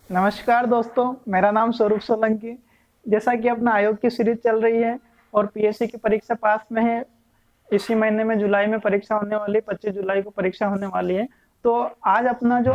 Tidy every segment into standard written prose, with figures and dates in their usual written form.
नमस्कार दोस्तों, मेरा नाम स्वरूप सोलंकी। जैसा कि अपना आयोग की सीरीज चल रही है और पीएससी की परीक्षा पास में है। इसी महीने में जुलाई में परीक्षा होने वाली, 25 जुलाई को परीक्षा होने वाली है। तो आज अपना जो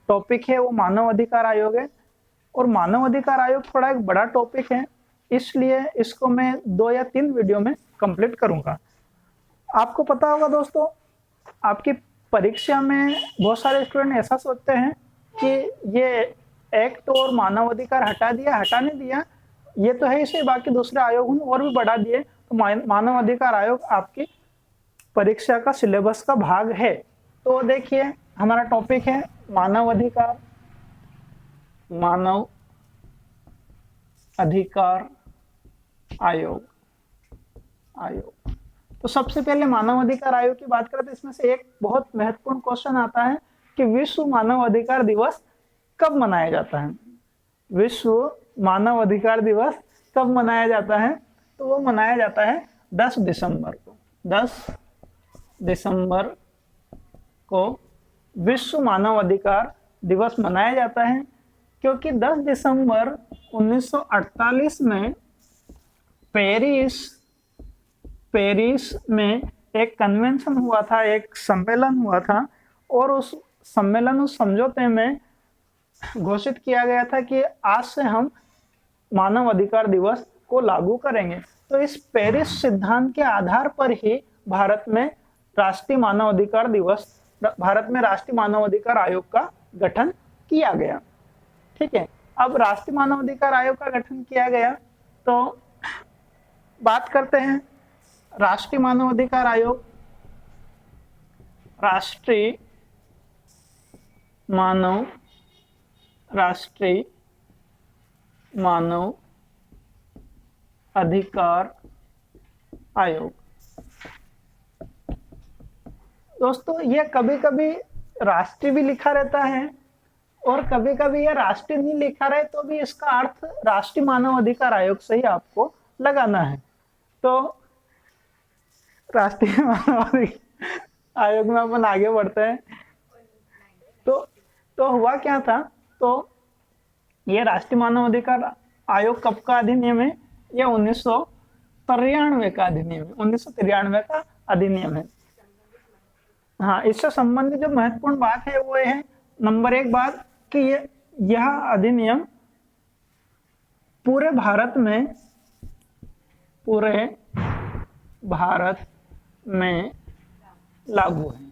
टॉपिक है वो मानव अधिकार आयोग है। और मानव अधिकार आयोग थोड़ा एक बड़ा टॉपिक है, इसलिए इसको मैं 2 या 3 वीडियो में कंप्लीट करूंगा। आपको पता होगा दोस्तों, आपकी परीक्षा में बहुत सारे स्टूडेंट ऐसा सोचते हैं कि ये एक्ट और मानव अधिकार हटा दिया, हटा नहीं दिया, ये तो है इसे, बाकी दूसरे आयोग और भी बढ़ा दिए तो मानव अधिकार आयोग आपकी परीक्षा का सिलेबस का भाग है। तो देखिए, हमारा टॉपिक है मानव अधिकार। मानव अधिकार आयोग। तो सबसे पहले मानव अधिकार आयोग की बात करें तो इसमें से एक बहुत महत्वपूर्ण क्वेश्चन आता है कि विश्व मानव अधिकार दिवस कब मनाया जाता है। विश्व मानव अधिकार दिवस कब मनाया जाता है? तो वो मनाया जाता है 10 दिसंबर को। 10 दिसंबर को विश्व मानव अधिकार दिवस मनाया जाता है, क्योंकि 10 दिसंबर 1948 में पेरिस में एक कन्वेंशन हुआ था, एक सम्मेलन हुआ था, और उस सम्मेलन, उस समझौते में घोषित किया गया था कि आज से हम मानव अधिकार दिवस को लागू करेंगे। तो इस पेरिस सिद्धांत के आधार पर ही भारत में राष्ट्रीय मानव अधिकार दिवस, भारत में राष्ट्रीय मानव अधिकार आयोग का गठन किया गया। ठीक है, अब राष्ट्रीय मानव अधिकार आयोग का गठन किया गया तो बात करते हैं राष्ट्रीय मानव अधिकार आयोग। राष्ट्रीय मानव अधिकार आयोग। दोस्तों, ये कभी कभी राष्ट्रीय भी लिखा रहता है और कभी कभी ये राष्ट्रीय नहीं लिखा रहे तो भी इसका अर्थ राष्ट्रीय मानव अधिकार आयोग से ही आपको लगाना है। तो राष्ट्रीय मानव अधिकार आयोग में अपन आगे बढ़ते हैं। तो हुआ क्या था, तो ये राष्ट्रीय मानव अधिकार आयोग कब का अधिनियम है? ये 1993 का अधिनियम है। 1993 का अधिनियम है। हाँ, इससे संबंधित जो महत्वपूर्ण बात है वो है, नंबर 1 बात कि यह अधिनियम पूरे भारत में लागू है।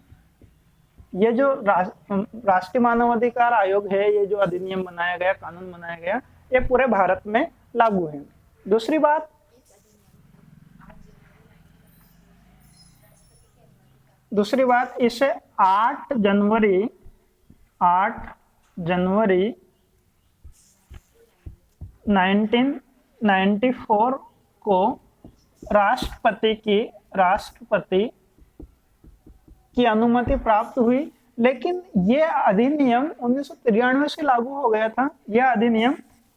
ये जो राष्ट्रीय मानव अधिकार आयोग है, ये जो अधिनियम बनाया गया, कानून बनाया गया, ये पूरे भारत में लागू है। दूसरी बात इसे 8 जनवरी 1994 को राष्ट्रपति की अनुमति प्राप्त हुई। लेकिन यह अधिनियम 1993 से लागू हो गया था। यह अधिनियम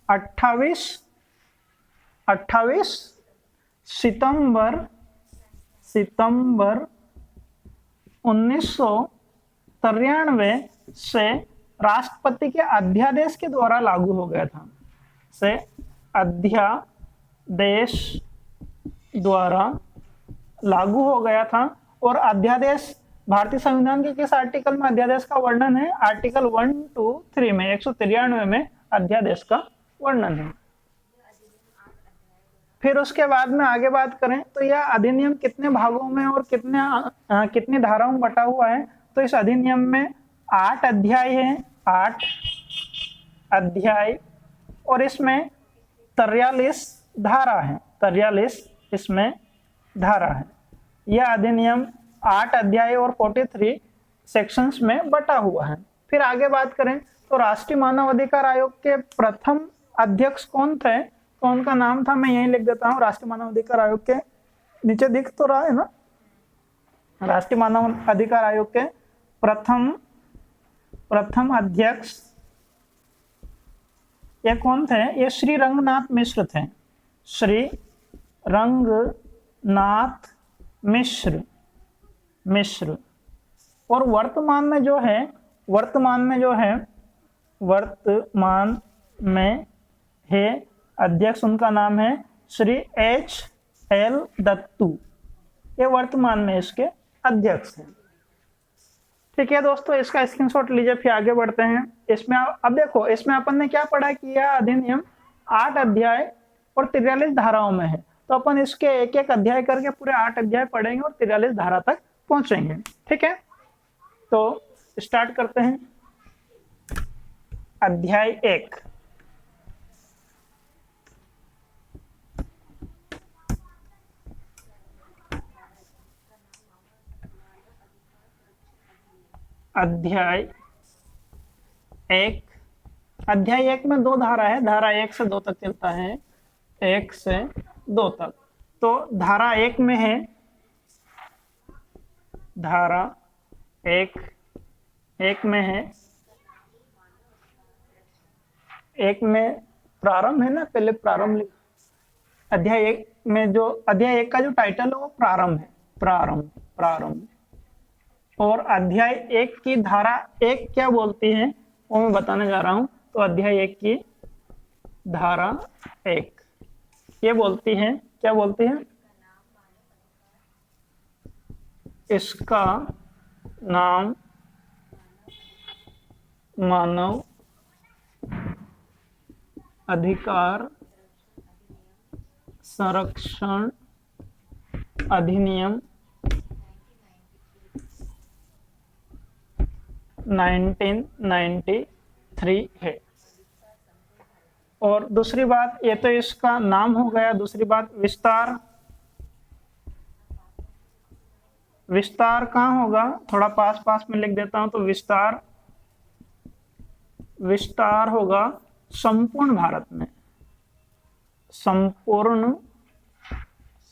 28 सितंबर 1993 से राष्ट्रपति के अध्यादेश के द्वारा लागू हो गया था। से अध्यादेश द्वारा लागू हो गया था। और अध्यादेश भारतीय संविधान के किस आर्टिकल में अध्यादेश का वर्णन है? आर्टिकल 1, 2, 3 में, 193 में अध्यादेश का वर्णन है। फिर उसके बाद में आगे बात करें तो यह अधिनियम कितने भागों में और कितनी धाराओं में बटा हुआ है? तो इस अधिनियम में 8 अध्याय है, 8 अध्याय, और इसमें 43 धारा है। 43 इसमें धारा है। यह अधिनियम 8 अध्याय और 43 सेक्शंस में बटा हुआ है। फिर आगे बात करें तो राष्ट्रीय मानव अधिकार आयोग के प्रथम अध्यक्ष कौन थे? तो उनका नाम था, मैं यहीं लिख देता हूँ, राष्ट्रीय मानव अधिकार आयोग के नीचे दिख तो रहा है ना, राष्ट्रीय मानव अधिकार आयोग के प्रथम अध्यक्ष ये कौन थे? ये श्री रंगनाथ मिश्र थे। श्री रंगनाथ मिश्र। और वर्तमान में जो है वर्तमान में है। अध्यक्ष उनका नाम है श्री H.L. दत्तू, ये वर्तमान में इसके अध्यक्ष हैं। ठीक है दोस्तों, इसका स्क्रीनशॉट लीजिए, फिर आगे बढ़ते हैं। इसमें अब देखो, इसमें अपन ने क्या पढ़ा कि यह अधिनियम 8 अध्याय और 43 धाराओं में है, तो अपन इसके एक एक अध्याय करके पूरे 8 अध्याय पढ़ेंगे और 43 धारा तक पहुंचेंगे। ठीक है, तो स्टार्ट करते हैं। अध्याय 1। अध्याय 1। अध्याय 1 में 2 धारा है, धारा 1 से 2 तक चलता है, 1 से 2 तक। तो धारा 1 में है, धारा 1 में है, 1 में प्रारंभ है ना, पहले प्रारंभ लिख। अध्याय 1 में जो अध्याय 1 का जो टाइटल है वो प्रारंभ है, प्रारंभ। और अध्याय 1 की धारा 1 क्या बोलती है वो मैं बताने जा रहा हूं। तो अध्याय 1 की धारा 1 ये बोलती है, क्या बोलती है? इसका नाम मानव अधिकार संरक्षण अधिनियम 1993 है। और दूसरी बात, ये तो इसका नाम हो गया। दूसरी बात, विस्तार कहाँ होगा? थोड़ा पास में लिख देता हूं। तो विस्तार होगा संपूर्ण भारत में,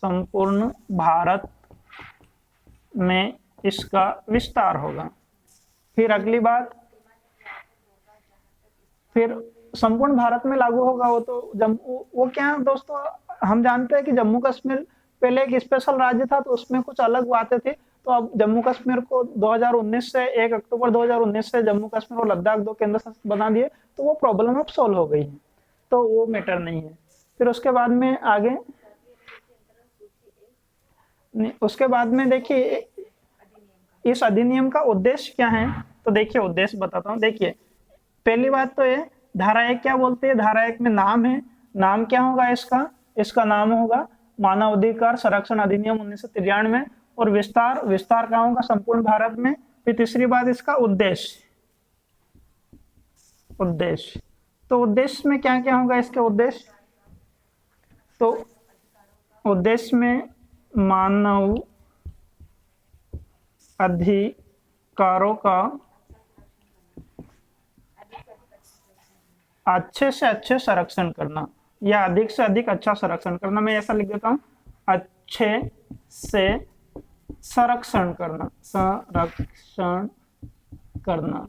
संपूर्ण भारत में इसका विस्तार होगा। फिर अगली बात, फिर संपूर्ण भारत में लागू होगा। वो तो वो क्या है दोस्तों, हम जानते हैं कि जम्मू कश्मीर पहले एक स्पेशल राज्य था, तो उसमें कुछ अलग बातें थी। तो अब जम्मू कश्मीर को 2019 से 1 अक्टूबर 2019 से जम्मू कश्मीर और लद्दाख 2 केंद्र शासित बना दिए, तो वो प्रॉब्लम अब सॉल्व हो गई है, तो वो मैटर नहीं है। फिर उसके बाद में आगे, उसके बाद में देखिए इस अधिनियम का उद्देश्य क्या है। तो देखिए उद्देश्य बताता हूँ। देखिए पहली बात तो ये धारा 1 क्या बोलती है? धारा 1 में नाम है। नाम क्या होगा इसका नाम होगा मानव अधिकार संरक्षण अधिनियम 1993। और विस्तार कहाँ होगा? संपूर्ण भारत में। फिर तीसरी बात, इसका उद्देश्य। तो उद्देश्य में क्या क्या होगा इसके उद्देश्य? तो उद्देश्य में मानव अधिकारों का अच्छे से अच्छे संरक्षण करना, या अधिक से अधिक अच्छा संरक्षण करना। मैं ऐसा लिख देता हूं, अच्छे से संरक्षण करना।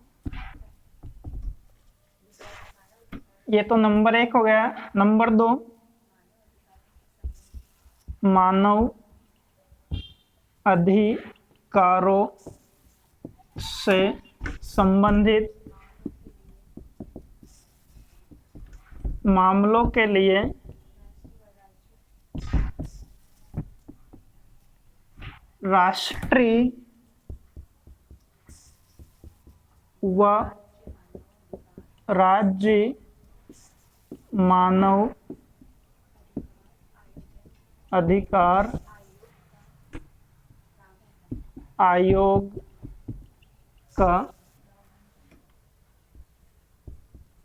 ये तो नंबर 1 हो गया। नंबर 2, मानव अधिकारों से संबंधित मामलों के लिए राष्ट्रीय व राज्य मानव अधिकार आयोग का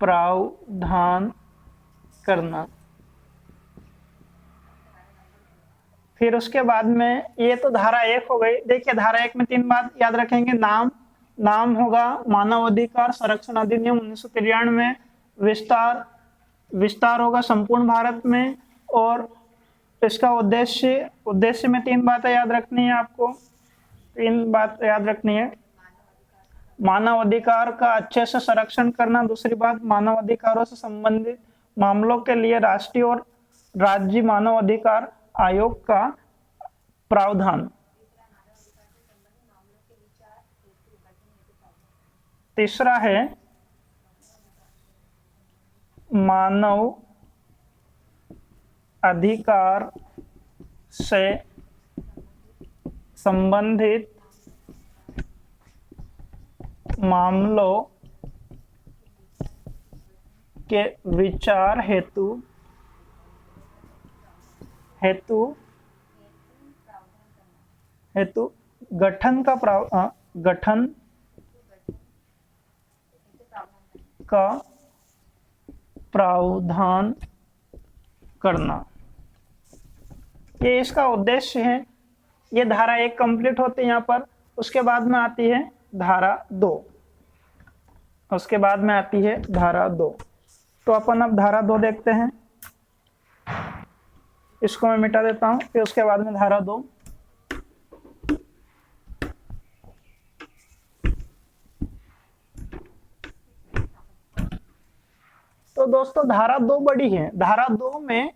प्रावधान करना। फिर उसके बाद में, ये तो धारा 1 हो गई। देखिए धारा 1 में 3 बात याद रखेंगे। नाम होगा मानव अधिकार संरक्षण अधिनियम 1993 में। विस्तार होगा संपूर्ण भारत में। और इसका उद्देश्य में 3 बातें याद रखनी है आपको। 3 बात याद रखनी है। मानव अधिकार का अच्छे से संरक्षण करना। दूसरी बात, मानव अधिकारों से संबंधित मामलों के लिए राष्ट्रीय और राज्य मानव अधिकार आयोग का प्रावधान। तीसरा है मानव अधिकार से संबंधित मामलों के विचार हेतु गठन का प्रावधान करना, ये इसका उद्देश्य है। ये धारा 1 कंप्लीट होती है यहाँ पर। उसके बाद में आती है धारा 2, उसके बाद में आती है धारा 2। तो अपन अब धारा 2 देखते हैं। इसको मैं मिटा देता हूं, फिर उसके बाद में धारा 2। तो दोस्तों धारा 2 बड़ी है। धारा 2 में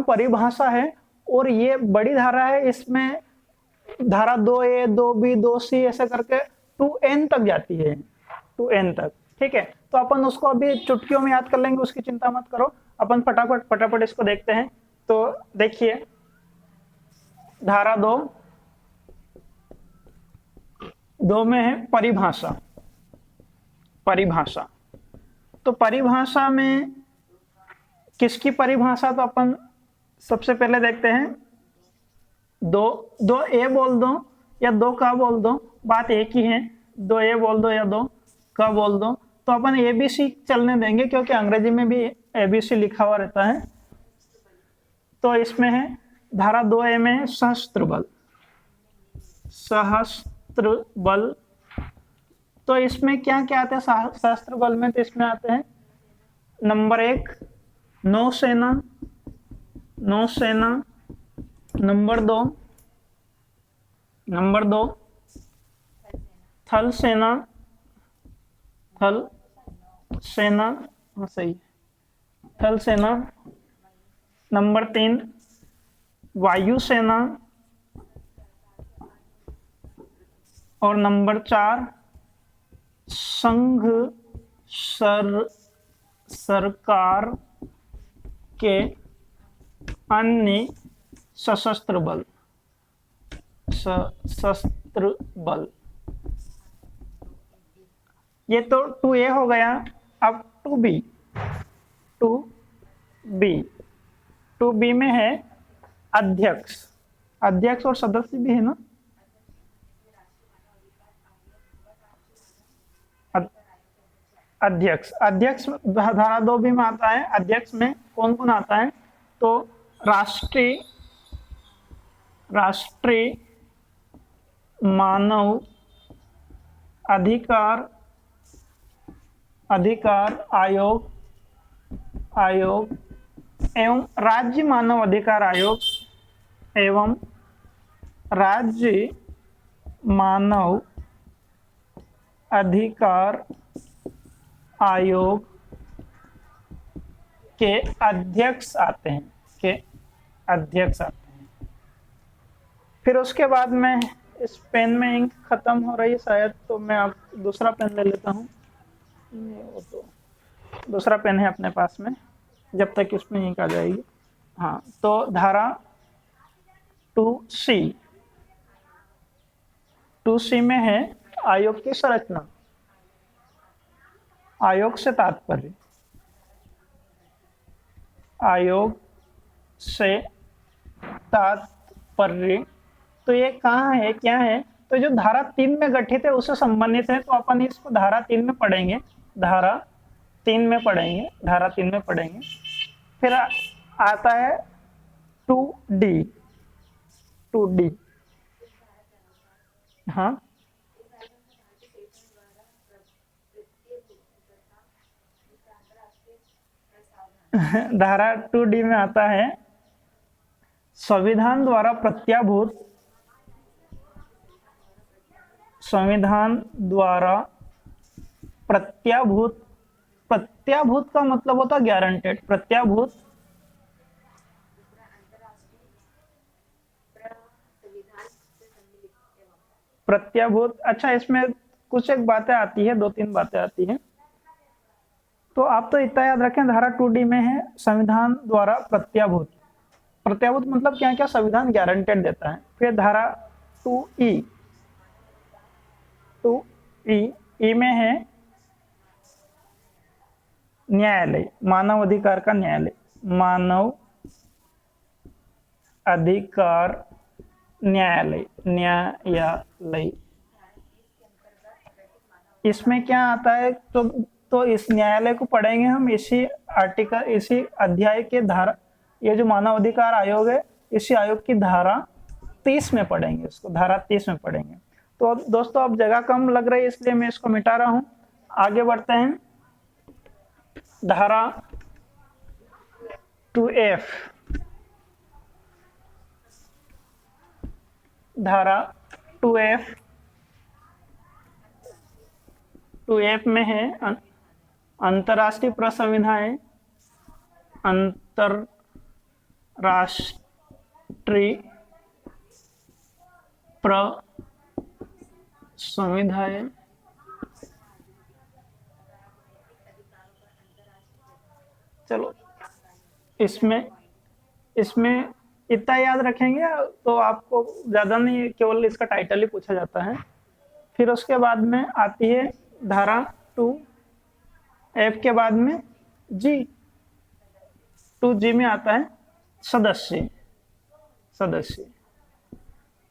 परिभाषा है, और ये बड़ी धारा है। इसमें धारा 2A, 2B, 2C ऐसे करके 2N तक जाती है, 2N तक। ठीक है, तो अपन उसको अभी चुटकियों में याद कर लेंगे, उसकी चिंता मत करो। अपन फटाफट इसको देखते हैं। तो देखिए, धारा 2 में है परिभाषा। तो परिभाषा में किसकी परिभाषा, तो अपन सबसे पहले देखते हैं। 2A बोल दो या 2 का बोल दो, बात एक ही है। 2A बोल दो या 2 का बोल दो, तो अपन ABC चलने देंगे, क्योंकि अंग्रेजी में भी ABC लिखा हुआ रहता है। तो इसमें है धारा 2A में सशस्त्र बल। तो इसमें क्या क्या आते हैं सशस्त्र बल में? तो इसमें आते हैं नंबर 1 नौसेना, नंबर 2 थल सेना, हाँ सही, थल सेना। नंबर 3 वायुसेना, और नंबर 4 संघ सरकार के अन्य सशस्त्र बल। ये तो 2A हो गया। अब 2B में है अध्यक्ष और सदस्य भी है ना। अध्यक्ष धारा 2B में आता है। अध्यक्ष में कौन कौन आता है? तो राष्ट्रीय मानव अधिकार आयोग एवं राज्य मानव अधिकार आयोग एवं राज्य मानव अधिकार आयोग के अध्यक्ष आते हैं। फिर उसके बाद में इस पेन में इंक खत्म हो रही है शायद, तो मैं अब दूसरा पेन ले लेता हूँ। वो तो दूसरा पेन है अपने पास में, जब तक इसमें इंक आ जाएगी। हाँ, तो धारा 2C में है आयोग की संरचना। आयोग से तात्पर्य तो ये कहाँ है, क्या है? तो जो धारा 3 में गठित है उससे संबंधित है। तो अपन इसको धारा 3 में पढ़ेंगे। धारा 3 में पढ़ेंगे। फिर आता है 2D। हाँ, धारा 2D में आता है संविधान द्वारा प्रत्याभूत का मतलब होता है गारंटेड। प्रत्याभूत। अच्छा, इसमें कुछ एक बातें आती है, 2-3 बातें आती हैं। तो आप तो इतना याद रखें, धारा 2D में है संविधान द्वारा प्रत्याभूत। प्रत्याभूत मतलब क्या क्या संविधान गारंटेड देता है। फिर धारा 2E, 2E में है न्यायालय, मानव अधिकार का न्यायालय, मानव अधिकार न्यायालय, न्यायालय। इसमें क्या आता है, तो इस न्यायालय को पढ़ेंगे हम इसी आर्टिकल, इसी अध्याय के धारा, ये जो मानव अधिकार आयोग है इसी आयोग की धारा 30 में पढ़ेंगे, इसको धारा 30 में पढ़ेंगे। तो दोस्तों अब जगह कम लग रही है इसलिए मैं इसको मिटा रहा हूं। आगे बढ़ते हैं। धारा 2F, धारा 2F, 2F में है अंतर्राष्ट्रीय प्रसंविधाएं, अंतर्राष्ट्रीय प्रसंविधाएं। चलो इसमें इतना याद रखेंगे तो आपको ज्यादा नहीं, केवल इसका टाइटल ही पूछा जाता है। फिर उसके बाद में आती है धारा 2F के बाद में G, 2G में आता है सदस्य।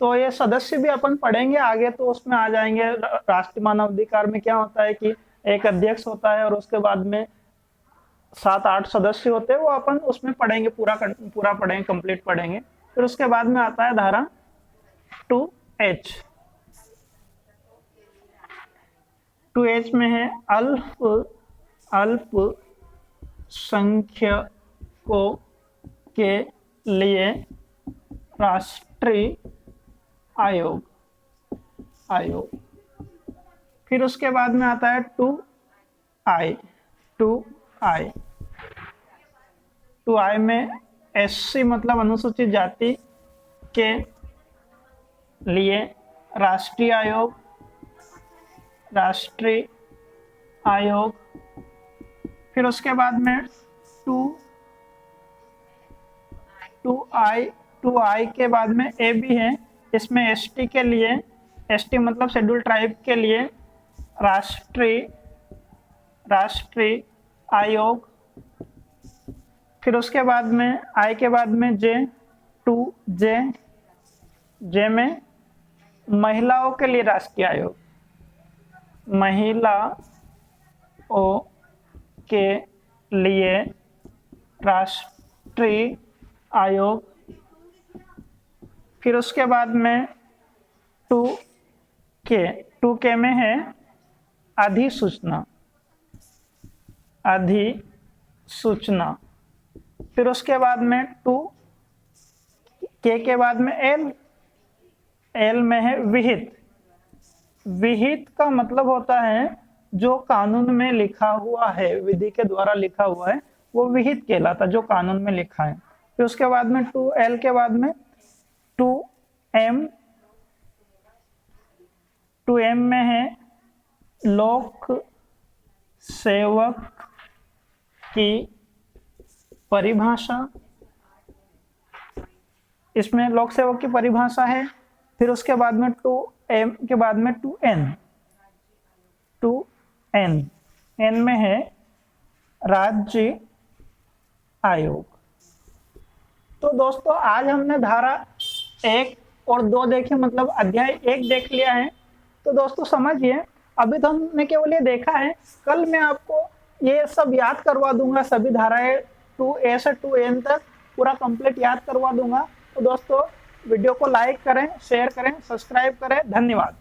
तो ये सदस्य भी अपन पढ़ेंगे आगे, तो उसमें आ जाएंगे। राष्ट्रीय मानव अधिकार में क्या होता है कि एक अध्यक्ष होता है और उसके बाद में 7-8 सदस्य होते हैं, वो अपन उसमें पढ़ेंगे, पूरा पढ़ेंगे, कंप्लीट पढ़ेंगे। फिर उसके बाद में आता है धारा 2H, 2H में है अल्पसंख्यकों के लिए राष्ट्रीय आयोग। फिर उसके बाद में आता है 2I में SC मतलब अनुसूचित जाति के लिए राष्ट्रीय आयोग। फिर उसके बाद में 2I के बाद में A भी है, इसमें ST के लिए, ST मतलब शेड्यूल ट्राइब के लिए राष्ट्रीय आयोग। फिर उसके बाद में I के बाद में J, 2J में महिलाओं के लिए राष्ट्रीय आयोग, महिलाओं के लिए राष्ट्रीय आयोग। फिर उसके बाद में 2K में है अधिसूचना। फिर उसके बाद में 2K के बाद में L में है विहित का मतलब होता है जो कानून में लिखा हुआ है, विधि के द्वारा लिखा हुआ है, वो विहित कहलाता, जो कानून में लिखा है। फिर उसके बाद में 2L के बाद में 2M में है लोक सेवक की परिभाषा, इसमें लोक सेवक की परिभाषा है। फिर उसके बाद में 2M के बाद में 2N में है राज्य आयोग। तो दोस्तों आज हमने धारा 1 और 2 देखी, मतलब अध्याय 1 देख लिया है। तो दोस्तों समझिए, अभी तो हमने केवल ये देखा है, कल मैं आपको ये सब याद करवा दूंगा, सभी धाराएं 2A से 2N तक पूरा कंप्लीट याद करवा दूंगा। तो दोस्तों वीडियो को लाइक करें, शेयर करें, सब्सक्राइब करें। धन्यवाद।